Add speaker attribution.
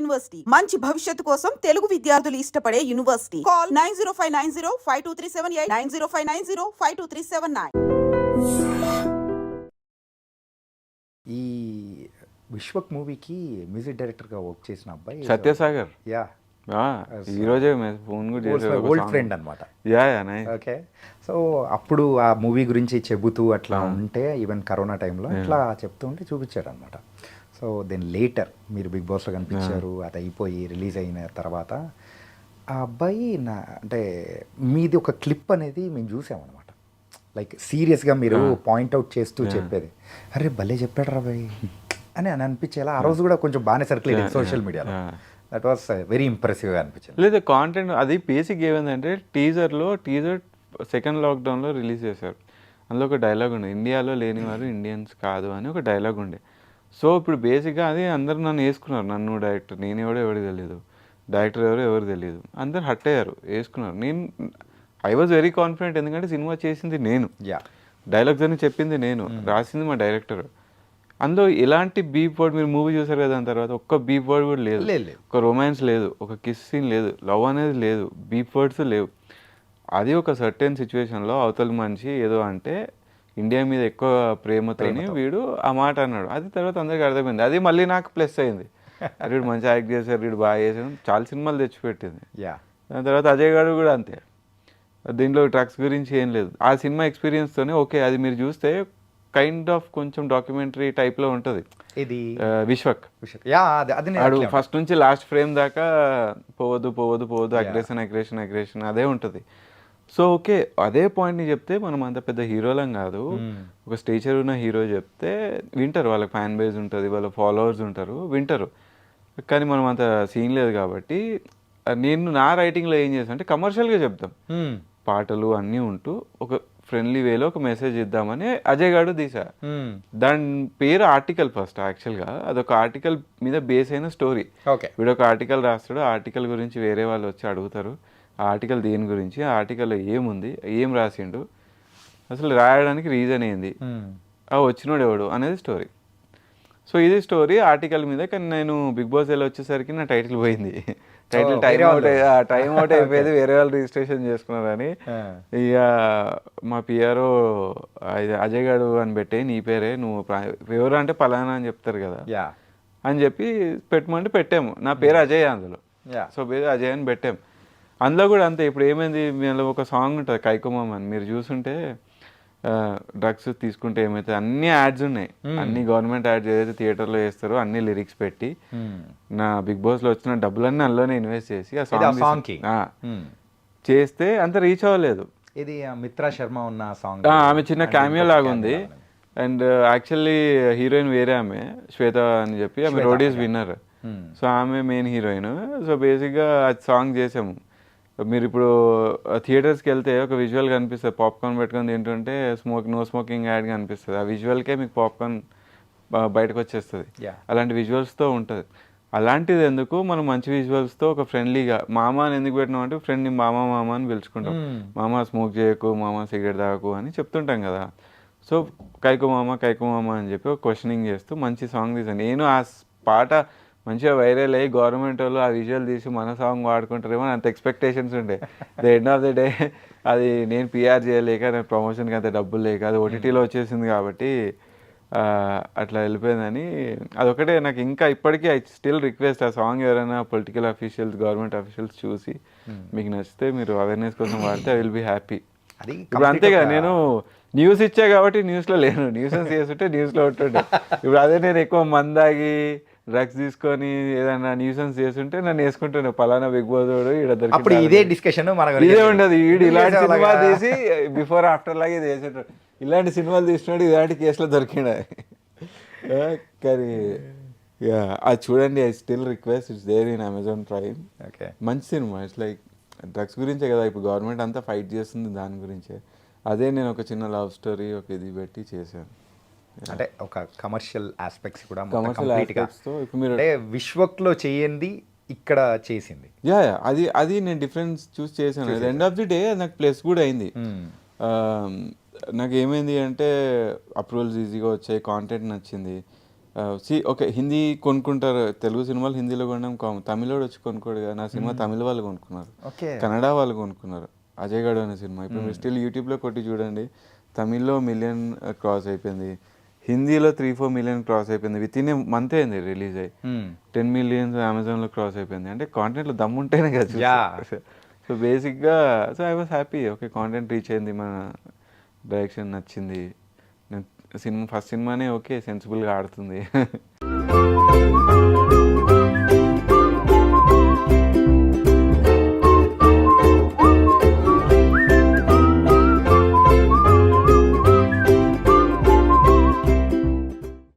Speaker 1: University మంచి భవిష్యత్తు కోసం తెలుగు విద్యార్థులు ఇష్టపడే యూనివర్సిటీ. కాల్ 9059052378 9059052379.
Speaker 2: ఈ విశ్వక్ మూవీకి మ్యూజిక్ డైరెక్టర్గా వర్క్ చేసిన అబ్బాయి
Speaker 3: సత్యసాగర్.
Speaker 2: యా
Speaker 3: ఈ రోజే ఫోన్ కూడా చేశారు.
Speaker 2: ఓల్డ్ ఫ్రెండ్ అనమాట. ఓకే, సో అప్పుడు ఆ మూవీ గురించి చెబుతూ అట్లా ఉంటే ఈవెన్ కరోనా టైంలో అట్లా చెప్తూ ఉంటే చూపించారు అనమాట. సో దెన్ లేటర్ మీరు బిగ్ బాస్లో కనిపించారు, అది అయిపోయి రిలీజ్ అయిన తర్వాత ఆ అబ్బాయి అంటే మీది ఒక క్లిప్ అనేది మేము చూసామన్నమాట. లైక్ సీరియస్గా మీరు పాయింట్అవుట్ చేస్తూ చెప్పేది, అరే భలే చెప్పాడు రా బాయ్ అని అనిపించేలా ఆ రోజు కూడా కొంచెం బాగానే సర్కిల్ అయింది సోషల్ మీడియాలో. దట్ వాస్ వెరీ ఇంప్రెసివ్గా అనిపించింది.
Speaker 3: లేదా కాంటెంట్ అది బేసిక్ ఏమైందంటే టీజర్ సెకండ్ లాక్డౌన్లో రిలీజ్ చేశారు. అందులో ఒక డైలాగ్ ఉండే, ఇండియాలో లేని వారు ఇండియన్స్ కాదు అని ఒక డైలాగ్ ఉండే. సో ఇప్పుడు బేసిక్గా అది అందరూ నన్ను వేసుకున్నారు, నన్ను డైరెక్టర్, నేను ఎవరికి తెలియదు, డైరెక్టర్ ఎవరు తెలియదు, అందరు హట్ అయ్యారు, వేసుకున్నారు. ఐ వాజ్ వెరీ కాన్ఫిడెంట్, ఎందుకంటే సినిమా చేసింది నేను, డైలాగ్స్ అని చెప్పింది నేను, రాసింది మా డైరెక్టర్. అందులో ఎలాంటి బీప్ వర్డ్, మీరు మూవీ చూసారు కదా, దాని తర్వాత ఒక్క బీప్ వర్డ్ కూడా లేదు, ఒక రొమాన్స్ లేదు, ఒక కిస్ సీన్ లేదు, లవ్ అనేది లేదు, బీప్ వర్డ్స్ లేవు. అది ఒక సర్టెన్ సిచ్యువేషన్లో అవతల మనిషి ఏదో అంటే ఇండియా మీద ఎక్కువ ప్రేమతోని వీడు ఆ మాట అన్నాడు. అది తర్వాత అందరికీ అర్థమైంది. అది మళ్ళీ నాకు ప్లస్ అయింది, వీడు మంచి యాక్ట్ చేశారు, వీడు బాగా చేశారు, చాలా సినిమాలు తెచ్చిపెట్టింది. దాని తర్వాత అజయ్ గారు కూడా అంతే, దీంట్లో డ్రగ్స్ గురించి ఏం లేదు. ఆ సినిమా ఎక్స్పీరియన్స్తోనే ఓకే, అది మీరు చూస్తే కైండ్ ఆఫ్ కొంచెం డాక్యుమెంటరీ టైప్లో ఉంటుంది. ఇది విశ్వక్ ఫస్ట్ నుంచి లాస్ట్ ఫ్రేమ్ దాకా పోవద్దు అగ్రెషన్ అదే ఉంటుంది. సో ఓకే, అదే పాయింట్ని చెప్తే మనం అంత పెద్ద హీరోలం కాదు, ఒక స్టేచర్ ఉన్న హీరో చెప్తే వింటారు, వాళ్ళకి ఫ్యాన్ బేస్ ఉంటుంది, వాళ్ళ ఫాలోవర్స్ ఉంటారు, వింటారు. కానీ మనం అంత సీన్ లేదు కాబట్టి నేను నా రైటింగ్లో ఏం చేస్తాను అంటే కమర్షియల్గా చెప్తాం, పాటలు అన్నీ ఉంటూ ఒక ఫ్రెండ్లీ వేలో ఒక మెసేజ్ ఇద్దామని అజయ్ గారు తీసా. దాని పేరు ఆర్టికల్. ఫస్ట్ యాక్చువల్గా అదొక ఆర్టికల్ మీద బేస్ అయిన స్టోరీ. వీడు ఒక ఆర్టికల్ రాస్తాడు, ఆ ఆర్టికల్ గురించి వేరే వాళ్ళు వచ్చి అడుగుతారు, ఆ ఆర్టికల్ దేని గురించి, ఆ ఆర్టికల్లో ఏముంది, ఏం రాసిండు, అసలు రాయడానికి రీజన్ ఏంది, ఆ వచ్చినోడు ఎవడు అనేది స్టోరీ. సో ఇది స్టోరీ ఆర్టికల్ మీద. కానీ నేను బిగ్ బాస్ వెళ్ళి వచ్చేసరికి నా టైటిల్ పోయింది, టైటిల్ టైం అవుట్ అయిపోయేది, వేరే వాళ్ళు రిజిస్ట్రేషన్ చేసుకున్నారని. ఇక మా పిఆర్ఓ అజయ్ గారు అని పెట్టి, నీ పేరే, నువ్వు ఎవరు అంటే పలానా అని చెప్తారు కదా అని చెప్పి పెట్టమంటే పెట్టాము. నా పేరు అజయ్ అందులో, సో పేరు అజయ్ అని పెట్టాము. అందులో కూడా అంతే. ఇప్పుడు ఏమైంది, మీలో ఒక సాంగ్ ఉంటుంది కైకుమం అని, మీరు చూసుంటే డ్రగ్స్ తీసుకుంటే ఏమైతే అన్ని యాడ్స్ ఉన్నాయి, అన్ని గవర్నమెంట్ యాడ్స్ ఏదైతే థియేటర్లో వేస్తారో అన్ని లిరిక్స్ పెట్టి నా బిగ్ బాస్లో వచ్చిన డబ్బులన్నీ అందులోనే ఇన్వెస్ట్ చేసి ఆ సాంగ్ చేస్తే అంత రీచ్ అవ్వలేదు.
Speaker 2: ఇది మిత్రా శర్మ ఉన్న సాంగ్,
Speaker 3: ఆమె చిన్న క్యామియో లాగా ఉంది. అండ్ యాక్చువల్లీ హీరోయిన్ వేరే ఆమె, శ్వేత అని చెప్పి, ఆమె రోడీస్ విన్నర్. సో ఆమె మెయిన్ హీరోయిన్. సో బేసిక్గా అది సాంగ్ చేసాము. మీరు ఇప్పుడు థియేటర్స్కి వెళ్తే ఒక విజువల్ కనిపిస్తుంది, పాప్కార్న్ పెట్టుకొని తింటుంటే నో స్మోకింగ్ యాడ్ కనిపిస్తుంది. ఆ విజువల్కే మీకు పాప్కార్న్ బయటకు వచ్చేస్తుంది. అలాంటి విజువల్స్తో ఉంటుంది. అలాంటిది ఎందుకు, మనం మంచి విజువల్స్తో ఒక ఫ్రెండ్లీగా, మామ అని ఎందుకు పెట్టినాం అంటే ఫ్రెండ్ని మామ అని పిలుచుకుంటాం. మామ స్మోక్ చేయకు, మామ సిగరెట్ తాగకు అని చెప్తుంటాం కదా. సో కైకు మామ అని చెప్పి ఒక క్వశ్చనింగ్ చేస్తూ మంచి సాంగ్ తీసాను నేను. ఆ పాట మంచిగా వైరల్ అయ్యి గవర్నమెంట్ వాళ్ళు ఆ విజువల్ తీసి మన సాంగ్ వాడుకుంటారేమో అంత ఎక్స్పెక్టేషన్స్ ఉండే. The end of the day అది నేను పిఆర్ చేయలేక, నేను ప్రమోషన్కి అంత డబ్బులు లేక, అది ఓటీటీలో వచ్చేసింది కాబట్టి అట్లా వెళ్ళిపోయిందని. అదొకటే నాకు ఇంకా ఇప్పటికీ ఐ స్టిల్ రిక్వెస్ట్, ఆ సాంగ్ ఎవరైనా పొలిటికల్ అఫీషియల్స్, గవర్నమెంట్ అఫీషియల్స్ చూసి మీకు నచ్చితే మీరు అవేర్నెస్ కోసం వాడితే ఐ విల్ బీ హ్యాపీ. ఇప్పుడు అంతేగా, నేను న్యూస్ ఇచ్చా కాబట్టి న్యూస్లో లేను, న్యూసెన్స్ చేస్తుంటే న్యూస్లో ఉంటుండే. ఇప్పుడు అదే నేను ఎక్కువ మందాగి డ్రగ్స్ తీసుకొని ఏదైనా న్యూసెన్స్ చేస్తుంటే నన్ను వేసుకుంటుండే, పలానా బిగ్ బాస్
Speaker 2: అప్పుడు ఇదే డిస్కషన్
Speaker 3: ఇదే ఉండదు. వీడు ఇలాంటి సినిమా తీసి బిఫోర్ ఆఫ్టర్ లాగా ఇది వేసేటాడు, ఇలాంటి సినిమాలు తీసినాడు, ఇలాంటి కేసులో దొరికిండే. కానీ అది చూడండి, I still request, it's there in Amazon Prime. మంచి సినిమా. ఇట్స్ లైక్ డ్రగ్స్ గురించే కదా ఇప్పుడు గవర్నమెంట్ అంతా ఫైట్ చేస్తుంది, దాని గురించే. అదే నేను ఒక చిన్న లవ్ స్టోరీ ఒక ఇది పెట్టి చేశాను.
Speaker 2: అంటే ఒక కమర్షియల్ ఆస్పెక్ట్స్ కూడా కంప్లీట్గా, అంటే విశ్వక్లో చేయండి ఇక్కడ చేసింది.
Speaker 3: అది నేను డిఫరెన్స్ చూస్ చేశాను. ఎండ్ ఆఫ్ ది డే నాకు ప్లస్ కూడా అయింది. నాకు ఏమైంది అంటే అప్రూవల్స్ ఈజీగా వచ్చాయి, కాంటెంట్ నచ్చింది. ఓకే హిందీ కొనుక్కుంటారు, తెలుగు సినిమాలు హిందీలో కొనడం కామన్, తమిళోడు వచ్చి కొనుక్కోడు కదా. నా సినిమా తమిళ వాళ్ళు కొనుక్కున్నారు,
Speaker 2: ఓకే.
Speaker 3: కన్నడ వాళ్ళు కొనుక్కున్నారు. అజయ్ గఢ్ అనే సినిమా ఇప్పుడు మీరు స్టిల్ యూట్యూబ్లో కొట్టి చూడండి, తమిళ్లో 1 million క్రాస్ అయిపోయింది, హిందీలో 3-4 million క్రాస్ అయిపోయింది. విత్ ఇన్ ఏ మంత్ అయింది రిలీజ్ అయ్యి. 10 million అమెజాన్లో క్రాస్ అయిపోయింది. అంటే కాంటెంట్లో దమ్ము ఉంటేనే కదా. సో బేసిక్గా so I was happy. Okay content reach అయింది, మన డైరెక్షన్ నచ్చింది, నేను ఫస్ట్ సినిమానే ఓకే సెన్సిబుల్గా ఆడుతుంది.